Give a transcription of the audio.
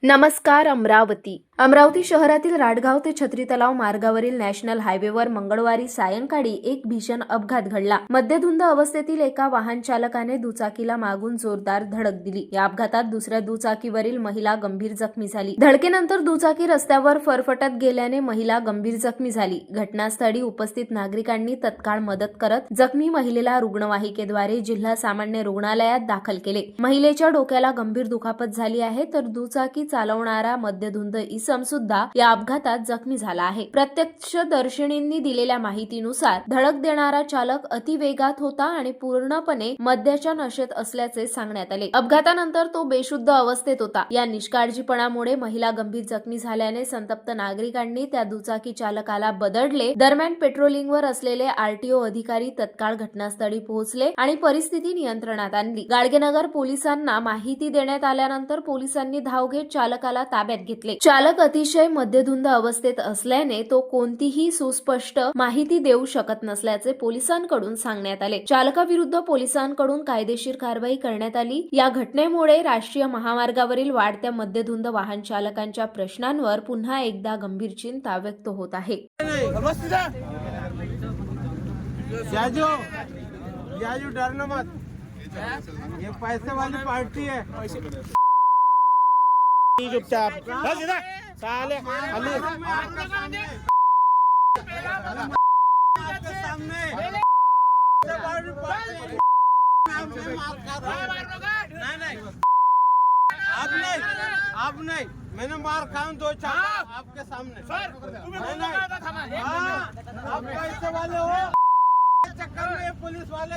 नमस्कार अमरावती शहरातील राडगाव ते छत्री तलाव मार्गावरील नॅशनल हायवेवर मंगळवारी सायंकाळी एक भीषण अपघात घडला। मद्यधुंद अवस्थेतील एका वाहन चालकाने दुचाकीला मागून जोरदार धडक दिली। या अपघातात दुसऱ्या दुचाकीवरील महिला गंभीर जखमी झाली। धडकेनंतर दुचाकी रस्त्यावर फरफटत गेल्याने महिला गंभीर जखमी झाली। घटनास्थळी उपस्थित नागरिकांनी तत्काळ मदत करत जखमी महिलेला रुग्णवाहिकेद्वारे जिल्हा सामान्य रुग्णालयात दाखल केले। महिलेच्या डोक्याला गंभीर दुखापत झाली आहे, तर दुचाकी चालवणारा मद्यधुंद इसम सुद्धा या अपघातात जखमी झाला आहे। प्रत्यक्षदर्शींनी दिलेल्या माहितीनुसार धडक देणारा चालक अतिवेगात होता आणि पूर्णपणे मद्याच्या नशेत असल्याचे सांगण्यात आले। अपघातानंतर तो बेशुद्ध अवस्थेत होता। या निष्काळजीपणामुळे महिला गंभीर जखमी झाल्याने संतप्त नागरिकांनी त्या दुचाकी चालकाला बदडले। दरम्यान पेट्रोलिंगवर असलेले आरटीओ अधिकारी तत्काळ घटनास्थळी पोहोचले आणि परिस्थिती नियंत्रणात आणली। गाडगेनगर पोलिसांना माहिती देण्यात आल्यानंतर पोलिसांनी धाव घेत चालकाला ताब्यात घेतले। चालक अतिशय मद्यधुंद अवस्थेत असल्याने तो कोणतीही सुस्पष्ट माहिती देऊ शकत नसल्याचे पोलिसांकडून सांगण्यात आले। चालकाविरुद्ध पोलिसांकडून कायदेशीर कारवाई करण्यात आली। या घटनेमुळे राष्ट्रीय महामार्गावरील वाढत्या मद्यधुंद वाहन चालकांच्या प्रश्नांवर पुन्हा एकदा गंभीर चिंता व्यक्त होत आहे। डरना मत, ये पैसे वाली पार्टी है। चुपचाप साले अब नहीं, मैंने मार खाऊं दो चार आपके सामने। आप पैसे वाले हो, चक्कर में पुलिस वाले